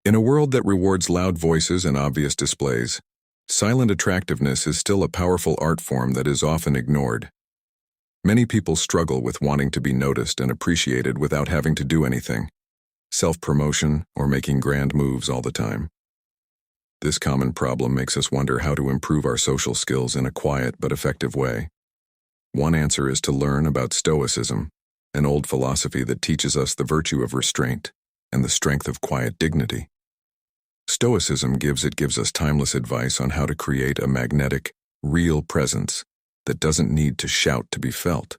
In a world that rewards loud voices and obvious displays, silent attractiveness is still a powerful art form that is often ignored. Many people struggle with wanting to be noticed and appreciated without having to do anything, self-promotion or making grand moves all the time. This common problem makes us wonder how to improve our social skills in a quiet but effective way. One answer is to learn about Stoicism, an old philosophy that teaches us the virtue of restraint and the strength of quiet dignity. Stoicism gives us timeless advice on how to create a magnetic, real presence that doesn't need to shout to be felt.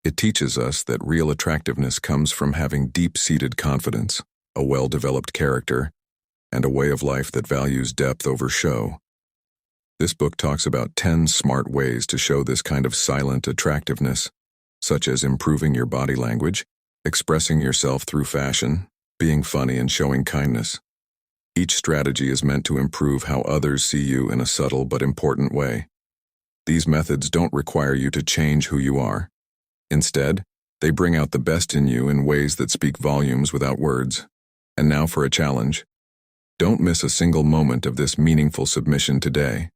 It teaches us that real attractiveness comes from having deep-seated confidence, a well-developed character, and a way of life that values depth over show. This book talks about 10 smart ways to show this kind of silent attractiveness, such as improving your body language, expressing yourself through fashion, being funny, and showing kindness. Each strategy is meant to improve how others see you in a subtle but important way. These methods don't require you to change who you are. Instead, they bring out the best in you in ways that speak volumes without words. And now for a challenge. Don't miss a single moment of this meaningful submission today.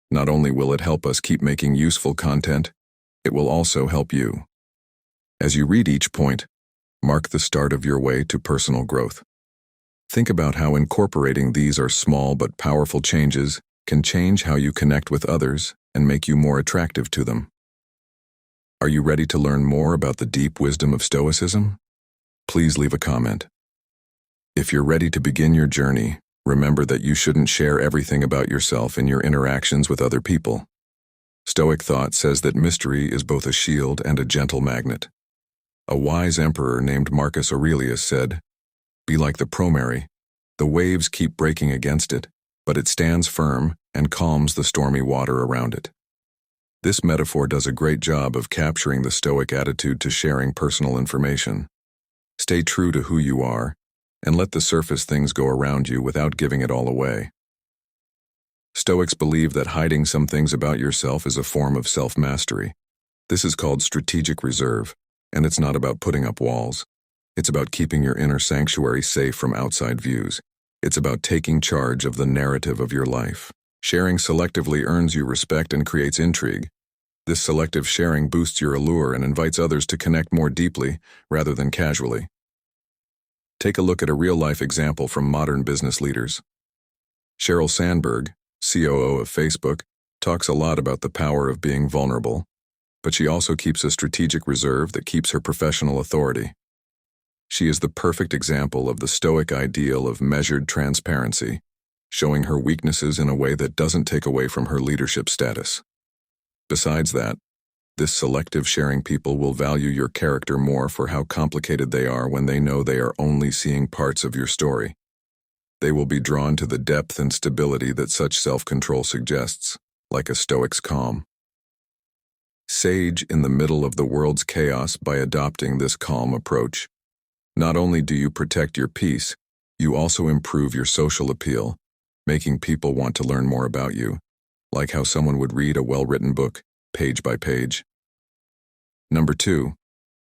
Not only will it help us keep making useful content, it will also help you. As you read each point, mark the start of your way to personal growth. Think about how incorporating these are small but powerful changes can change how you connect with others and make you more attractive to them. Are you ready to learn more about the deep wisdom of Stoicism? Please leave a comment. If you're ready to begin your journey, remember that you shouldn't share everything about yourself in your interactions with other people. Stoic thought says that mystery is both a shield and a gentle magnet. A wise emperor named Marcus Aurelius said, "Be like the promontory. The waves keep breaking against it, but it stands firm and calms the stormy water around it." This metaphor does a great job of capturing the Stoic attitude to sharing personal information. Stay true to who you are, and let the surface things go around you without giving it all away. Stoics believe that hiding some things about yourself is a form of self-mastery. This is called strategic reserve, and it's not about putting up walls. It's about keeping your inner sanctuary safe from outside views. It's about taking charge of the narrative of your life. Sharing selectively earns you respect and creates intrigue. This selective sharing boosts your allure and invites others to connect more deeply rather than casually. Take a look at a real-life example from modern business leaders. Sheryl Sandberg, COO of Facebook, talks a lot about the power of being vulnerable, but she also keeps a strategic reserve that keeps her professional authority. She is the perfect example of the Stoic ideal of measured transparency, showing her weaknesses in a way that doesn't take away from her leadership status. Besides that, this selective sharing people will value your character more for how complicated they are when they know they are only seeing parts of your story. They will be drawn to the depth and stability that such self-control suggests, like a Stoic's calm. Sage in the middle of the world's chaos by adopting this calm approach. Not only do you protect your peace, you also improve your social appeal, making people want to learn more about you, like how someone would read a well-written book, page by page. Number 2,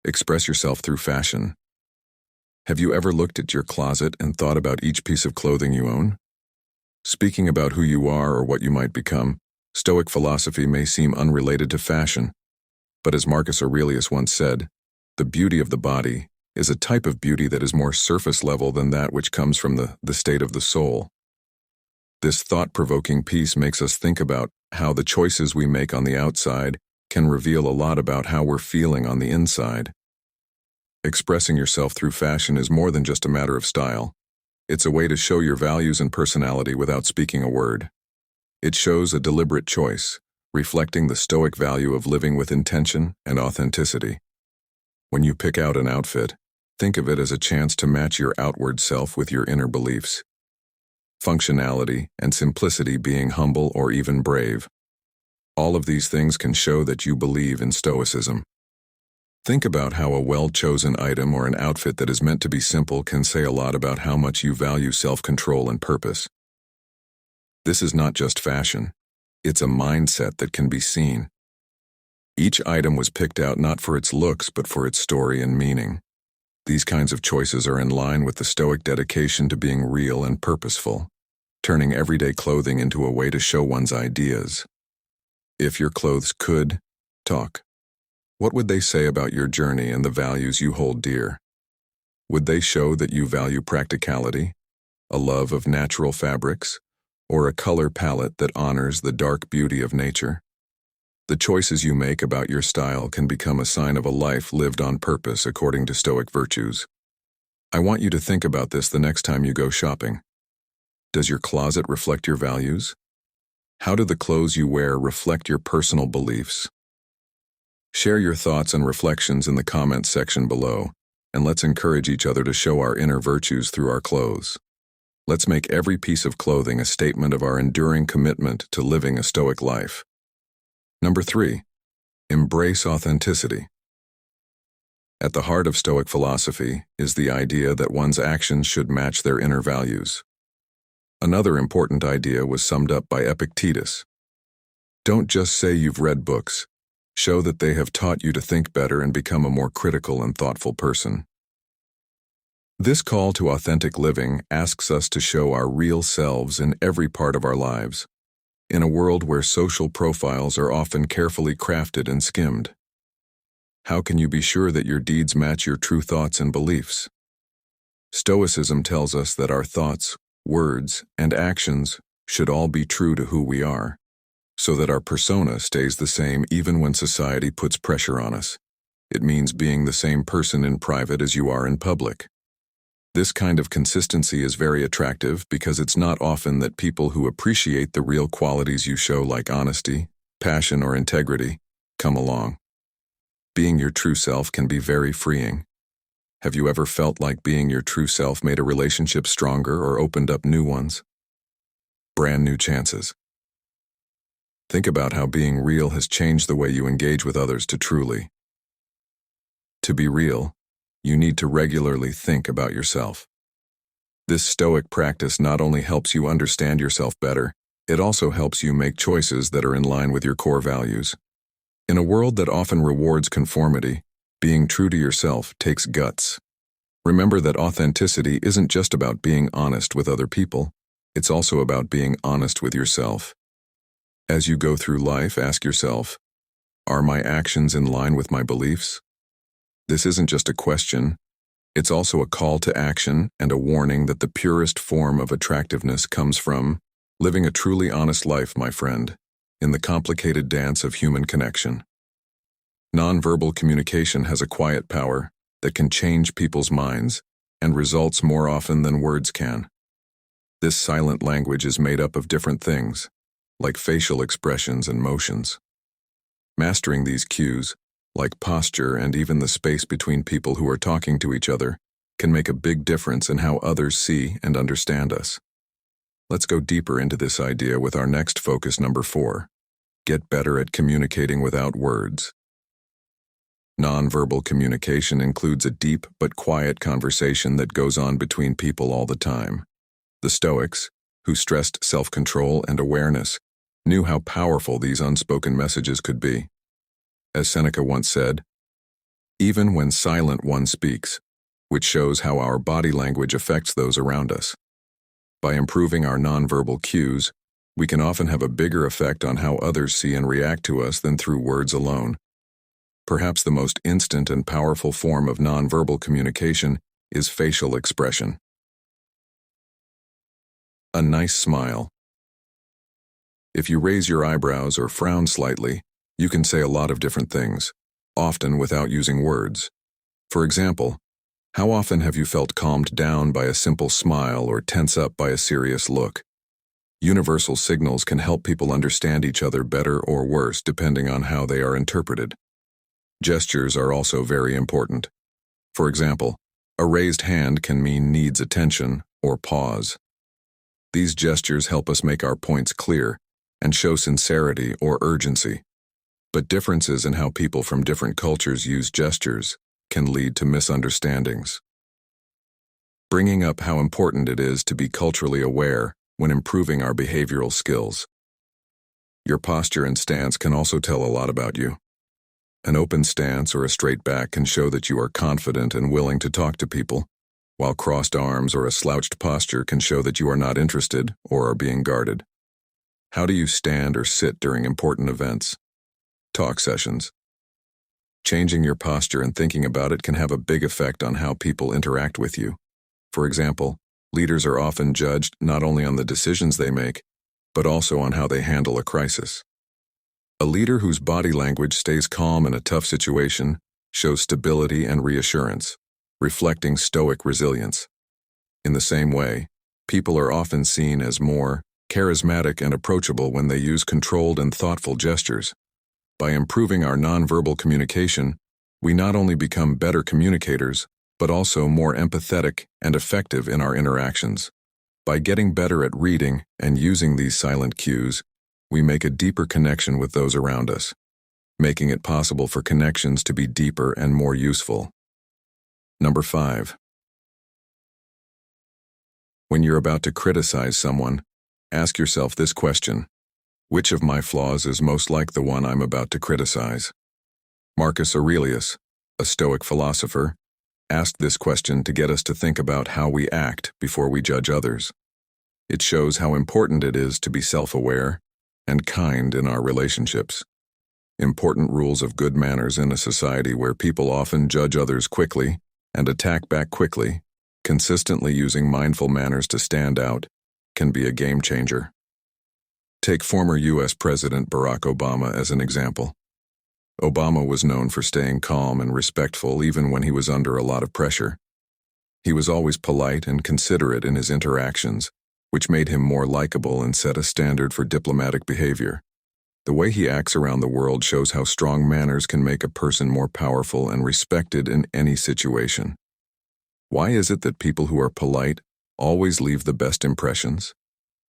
express yourself through fashion. Have you ever looked at your closet and thought about each piece of clothing you own? Speaking about who you are or what you might become, Stoic philosophy may seem unrelated to fashion, but as Marcus Aurelius once said, the beauty of the body is a type of beauty that is more surface level than that which comes from the state of the soul. This thought-provoking piece makes us think about how the choices we make on the outside can reveal a lot about how we're feeling on the inside. Expressing yourself through fashion is more than just a matter of style. It's a way to show your values and personality without speaking a word. It shows a deliberate choice, reflecting the Stoic value of living with intention and authenticity. When you pick out an outfit, think of it as a chance to match your outward self with your inner beliefs. Functionality and simplicity being humble or even brave. All of these things can show that you believe in Stoicism. Think about how a well-chosen item or an outfit that is meant to be simple can say a lot about how much you value self-control and purpose. This is not just fashion. It's a mindset that can be seen. Each item was picked out not for its looks but for its story and meaning. These kinds of choices are in line with the Stoic dedication to being real and purposeful, turning everyday clothing into a way to show one's ideas. If your clothes could talk, what would they say about your journey and the values you hold dear? Would they show that you value practicality, a love of natural fabrics, or a color palette that honors the dark beauty of nature? The choices you make about your style can become a sign of a life lived on purpose according to Stoic virtues. I want you to think about this the next time you go shopping. Does your closet reflect your values? How do the clothes you wear reflect your personal beliefs? Share your thoughts and reflections in the comments section below, and let's encourage each other to show our inner virtues through our clothes. Let's make every piece of clothing a statement of our enduring commitment to living a Stoic life. Number 3, embrace authenticity. At the heart of Stoic philosophy is the idea that one's actions should match their inner values. Another important idea was summed up by Epictetus. Don't just say you've read books. Show that they have taught you to think better and become a more critical and thoughtful person. This call to authentic living asks us to show our real selves in every part of our lives, in a world where social profiles are often carefully crafted and skimmed. How can you be sure that your deeds match your true thoughts and beliefs? Stoicism tells us that our thoughts, words, and actions should all be true to who we are, so that our persona stays the same even when society puts pressure on us. It means being the same person in private as you are in public. This kind of consistency is very attractive because it's not often that people who appreciate the real qualities you show, like honesty, passion, or integrity, come along. Being your true self can be very freeing. Have you ever felt like being your true self made a relationship stronger or opened up new ones? Brand new chances. Think about how being real has changed the way you engage with others to truly. To be real, you need to regularly think about yourself. This Stoic practice not only helps you understand yourself better, it also helps you make choices that are in line with your core values. In a world that often rewards conformity, being true to yourself takes guts. Remember that authenticity isn't just about being honest with other people, it's also about being honest with yourself. As you go through life, ask yourself, are my actions in line with my beliefs? This isn't just a question, it's also a call to action and a warning that the purest form of attractiveness comes from living a truly honest life, my friend, in the complicated dance of human connection. Nonverbal communication has a quiet power that can change people's minds and results more often than words can. This silent language is made up of different things, like facial expressions and motions. Mastering these cues, like posture and even the space between people who are talking to each other, can make a big difference in how others see and understand us. Let's go deeper into this idea with our next focus, number 4. Get better at communicating without words. Nonverbal communication includes a deep but quiet conversation that goes on between people all the time. The Stoics, who stressed self-control and awareness, knew how powerful these unspoken messages could be. As Seneca once said, even when silent one speaks, which shows how our body language affects those around us. By improving our nonverbal cues, we can often have a bigger effect on how others see and react to us than through words alone. Perhaps the most instant and powerful form of nonverbal communication is facial expression. A nice smile. If you raise your eyebrows or frown slightly, you can say a lot of different things, often without using words. For example, how often have you felt calmed down by a simple smile or tense up by a serious look? Universal signals can help people understand each other better or worse depending on how they are interpreted. Gestures are also very important. For example, a raised hand can mean needs attention or pause. These gestures help us make our points clear and show sincerity or urgency. But differences in how people from different cultures use gestures can lead to misunderstandings. Bringing up how important it is to be culturally aware when improving our behavioral skills. Your posture and stance can also tell a lot about you. An open stance or a straight back can show that you are confident and willing to talk to people, while crossed arms or a slouched posture can show that you are not interested or are being guarded. How do you stand or sit during important events? Talk sessions. Changing your posture and thinking about it can have a big effect on how people interact with you. For example, leaders are often judged not only on the decisions they make, but also on how they handle a crisis. A leader whose body language stays calm in a tough situation shows stability and reassurance, reflecting stoic resilience. In the same way, people are often seen as more charismatic and approachable when they use controlled and thoughtful gestures. By improving our nonverbal communication, we not only become better communicators, but also more empathetic and effective in our interactions. By getting better at reading and using these silent cues, we make a deeper connection with those around us, making it possible for connections to be deeper and more useful. Number 5. When you're about to criticize someone, ask yourself this question: which of my flaws is most like the one I'm about to criticize? Marcus Aurelius, a Stoic philosopher, asked this question to get us to think about how we act before we judge others. It shows how important it is to be self-aware and kind in our relationships. Important rules of good manners in a society where people often judge others quickly and attack back quickly, consistently using mindful manners to stand out, can be a game changer. Take former U.S. President Barack Obama as an example. Obama was known for staying calm and respectful even when he was under a lot of pressure. He was always polite and considerate in his interactions, which made him more likable and set a standard for diplomatic behavior. The way he acts around the world shows how strong manners can make a person more powerful and respected in any situation. Why is it that people who are polite always leave the best impressions?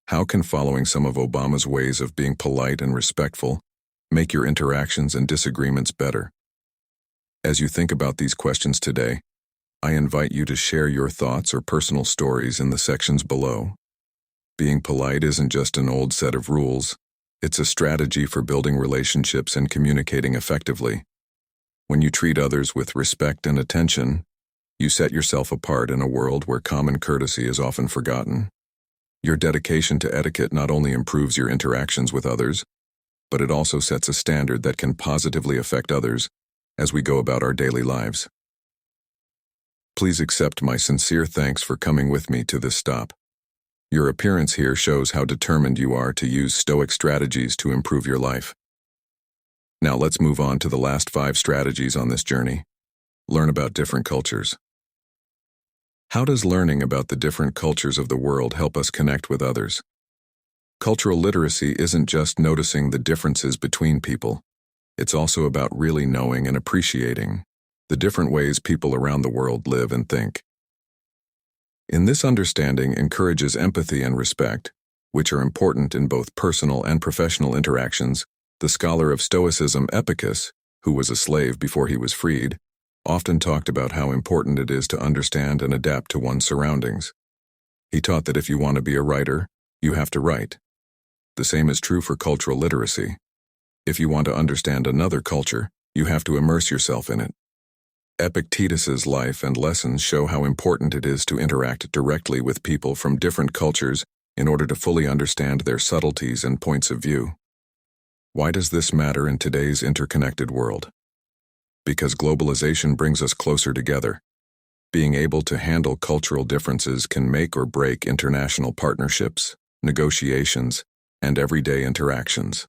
How can following some of Obama's ways of being polite and respectful make your interactions and disagreements better? As you think about these questions today, I invite you to share your thoughts or personal stories in the sections below. Being polite isn't just an old set of rules, it's a strategy for building relationships and communicating effectively. When you treat others with respect and attention, you set yourself apart in a world where common courtesy is often forgotten. Your dedication to etiquette not only improves your interactions with others, but it also sets a standard that can positively affect others as we go about our daily lives. Please accept my sincere thanks for coming with me to this stop. Your appearance here shows how determined you are to use Stoic strategies to improve your life. Now let's move on to the last 5 strategies on this journey. Learn about different cultures. How does learning about the different cultures of the world help us connect with others? Cultural literacy isn't just noticing the differences between people. It's also about really knowing and appreciating the different ways people around the world live and think. In this understanding encourages empathy and respect, which are important in both personal and professional interactions. The scholar of Stoicism Epicus, who was a slave before he was freed, often talked about how important it is to understand and adapt to one's surroundings. He taught that if you want to be a writer, you have to write. The same is true for cultural literacy. If you want to understand another culture, you have to immerse yourself in it. Epictetus's life and lessons show how important it is to interact directly with people from different cultures in order to fully understand their subtleties and points of view. Why does this matter in today's interconnected world? Because globalization brings us closer together. Being able to handle cultural differences can make or break international partnerships, negotiations, and everyday interactions.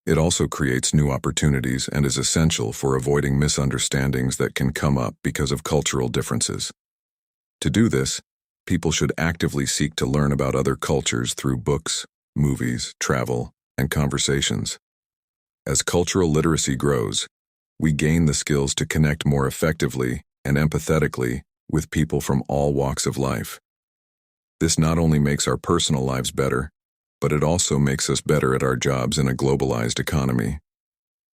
It also creates new opportunities and is essential for avoiding misunderstandings that can come up because of cultural differences. To do this, people should actively seek to learn about other cultures through books, movies, travel, and conversations. As cultural literacy grows, we gain the skills to connect more effectively and empathetically with people from all walks of life. This not only makes our personal lives better, but it also makes us better at our jobs in a globalized economy.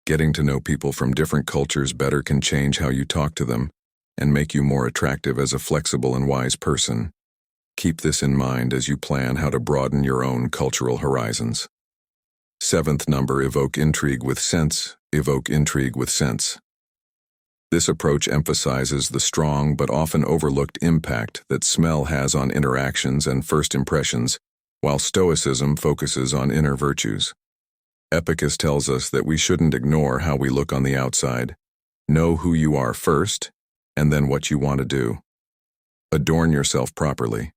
Getting to know people from different cultures better can change how you talk to them and make you more attractive as a flexible and wise person. Keep this in mind as you plan how to broaden your own cultural horizons. Seventh number, evoke intrigue with sense. Evoke intrigue with sense. This approach emphasizes the strong but often overlooked impact that smell has on interactions and first impressions, while Stoicism focuses on inner virtues. Epicus tells us that we shouldn't ignore how we look on the outside. Know who you are first, and then what you want to do. Adorn yourself properly.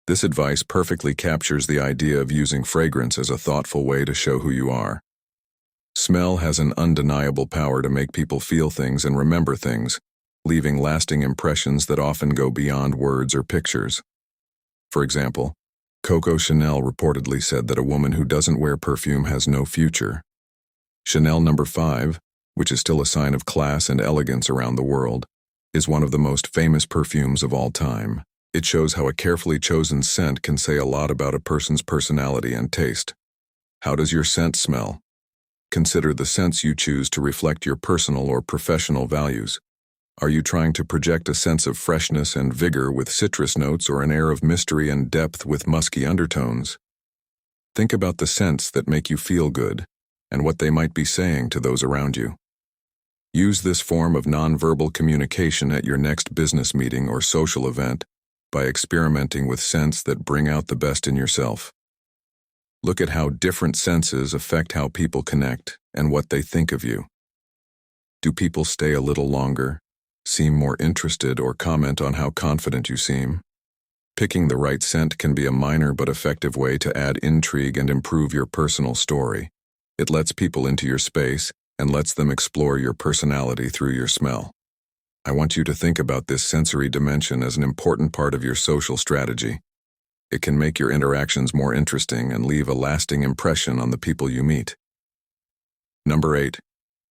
This advice perfectly captures the idea of using fragrance as a thoughtful way to show who you are. Smell has an undeniable power to make people feel things and remember things, leaving lasting impressions that often go beyond words or pictures. For example, Coco Chanel reportedly said that a woman who doesn't wear perfume has no future. Chanel No. 5, which is still a sign of class and elegance around the world, is one of the most famous perfumes of all time. It shows how a carefully chosen scent can say a lot about a person's personality and taste. How does your scent smell? Consider the scents you choose to reflect your personal or professional values. Are you trying to project a sense of freshness and vigor with citrus notes, or an air of mystery and depth with musky undertones? Think about the scents that make you feel good and what they might be saying to those around you. Use this form of nonverbal communication at your next business meeting or social event by experimenting with scents that bring out the best in yourself. Look at how different senses affect how people connect and what they think of you. Do people stay a little longer, seem more interested, or comment on how confident you seem? Picking the right scent can be a minor but effective way to add intrigue and improve your personal story. It lets people into your space and lets them explore your personality through your smell. I want you to think about this sensory dimension as an important part of your social strategy. It can make your interactions more interesting and leave a lasting impression on the people you meet. Number 8,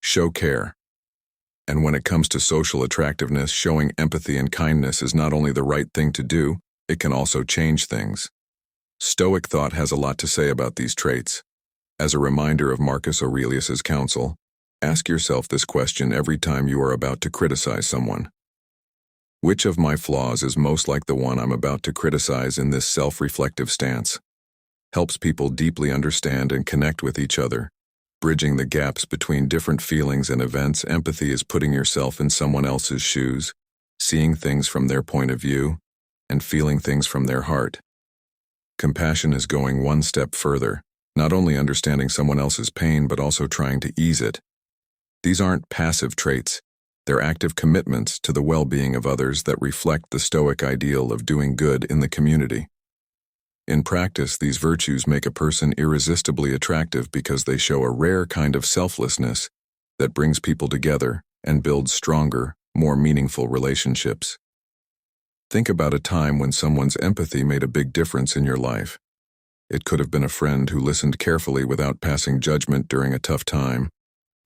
show care. And when it comes to social attractiveness, showing empathy and kindness is not only the right thing to do, it can also change things. Stoic thought has a lot to say about these traits. As a reminder of Marcus Aurelius's counsel, ask yourself this question every time you are about to criticize someone. Which of my flaws is most like the one I'm about to criticize in this self-reflective stance? Helps people deeply understand and connect with each other. Bridging the gaps between different feelings and events, empathy is putting yourself in someone else's shoes, seeing things from their point of view, and feeling things from their heart. Compassion is going one step further, not only understanding someone else's pain but also trying to ease it. These aren't passive traits. They're active commitments to the well-being of others that reflect the Stoic ideal of doing good in the community. In practice, these virtues make a person irresistibly attractive because they show a rare kind of selflessness that brings people together and builds stronger, more meaningful relationships. Think about a time when someone's empathy made a big difference in your life. It could have been a friend who listened carefully without passing judgment during a tough time,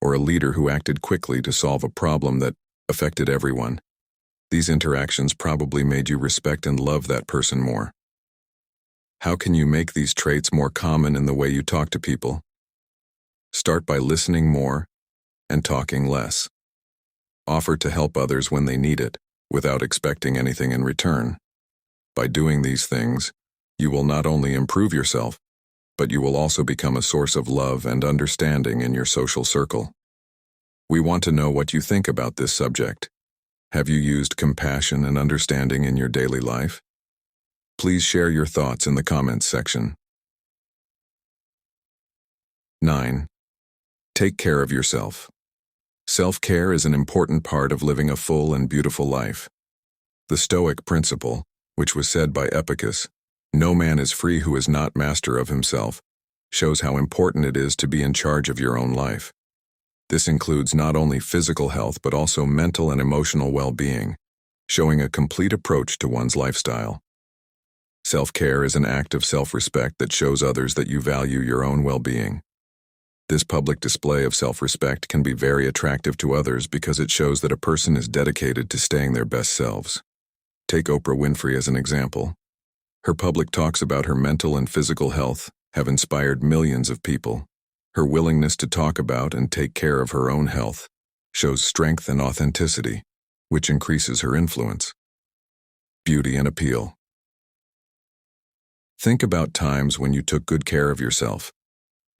or a leader who acted quickly to solve a problem that affected everyone. These interactions probably made you respect and love that person more. How can you make these traits more common in the way you talk to people? Start by listening more and talking less. Offer to help others when they need it, without expecting anything in return. By doing these things, you will not only improve yourself, but you will also become a source of love and understanding in your social circle. We want to know what you think about this subject. Have you used compassion and understanding in your daily life? Please share your thoughts in the comments section. 9. Take care of yourself. Self-care is an important part of living a full and beautiful life. The Stoic principle, which was said by Epicus, "No man is free who is not master of himself," shows how important it is to be in charge of your own life. This includes not only physical health but also mental and emotional well-being, showing a complete approach to one's lifestyle. Self-care is an act of self-respect that shows others that you value your own well-being. This public display of self-respect can be very attractive to others because it shows that a person is dedicated to staying their best selves. Take Oprah Winfrey as an example. Her public talks about her mental and physical health have inspired millions of people. Her willingness to talk about and take care of her own health shows strength and authenticity, which increases her influence. Beauty and appeal. Think about times when you took good care of yourself.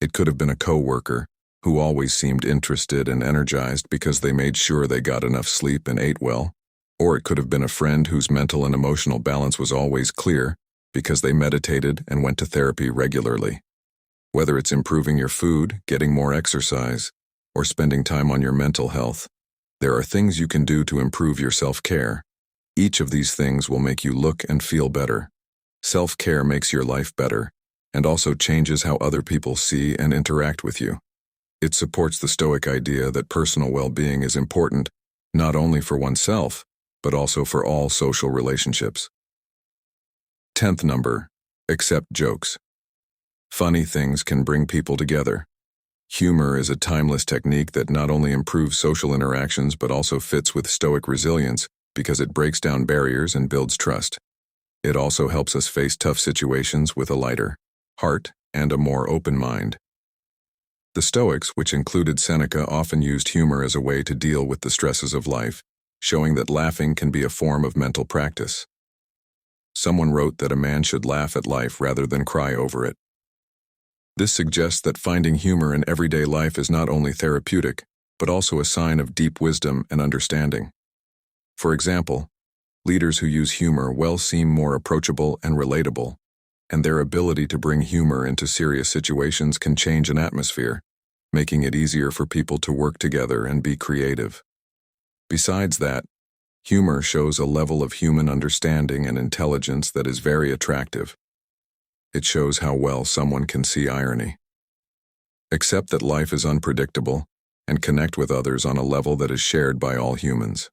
It could have been a coworker who always seemed interested and energized because they made sure they got enough sleep and ate well. Or it could have been a friend whose mental and emotional balance was always clear because they meditated and went to therapy regularly. Whether it's improving your food, getting more exercise, or spending time on your mental health, there are things you can do to improve your self-care. Each of these things will make you look and feel better. Self-care makes your life better and also changes how other people see and interact with you. It supports the Stoic idea that personal well-being is important not only for oneself, but also for all social relationships. 10th number, accept jokes. Funny things can bring people together. Humor is a timeless technique that not only improves social interactions but also fits with Stoic resilience because it breaks down barriers and builds trust. It also helps us face tough situations with a lighter heart and a more open mind. The Stoics, which included Seneca, often used humor as a way to deal with the stresses of life, showing that laughing can be a form of mental practice. Someone wrote that a man should laugh at life rather than cry over it. This suggests that finding humor in everyday life is not only therapeutic, but also a sign of deep wisdom and understanding. For example, leaders who use humor well seem more approachable and relatable, and their ability to bring humor into serious situations can change an atmosphere, making it easier for people to work together and be creative. Besides that, humor shows a level of human understanding and intelligence that is very attractive. It shows how well someone can see irony. Accept that life is unpredictable and connect with others on a level that is shared by all humans.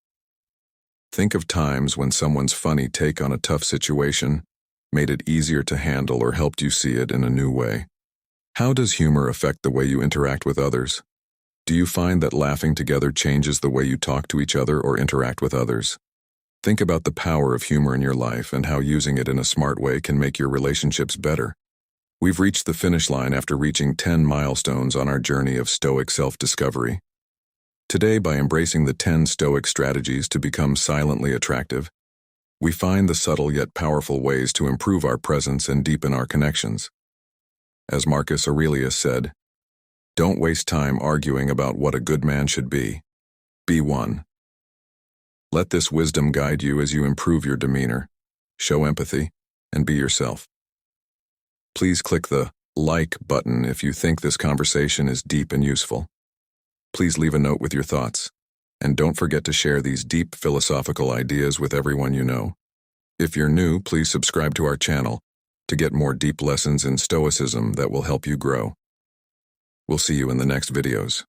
Think of times when someone's funny take on a tough situation made it easier to handle or helped you see it in a new way. How does humor affect the way you interact with others? Do you find that laughing together changes the way you talk to each other or interact with others? Think about the power of humor in your life and how using it in a smart way can make your relationships better. We've reached the finish line after reaching 10 milestones on our journey of Stoic self-discovery. Today, by embracing the 10 Stoic strategies to become silently attractive, we find the subtle yet powerful ways to improve our presence and deepen our connections. As Marcus Aurelius said, "Don't waste time arguing about what a good man should be. Be one." Let this wisdom guide you as you improve your demeanor, show empathy, and be yourself. Please click the like button if you think this conversation is deep and useful. Please leave a note with your thoughts, and don't forget to share these deep philosophical ideas with everyone you know. If you're new, please subscribe to our channel to get more deep lessons in Stoicism that will help you grow. We'll see you in the next videos.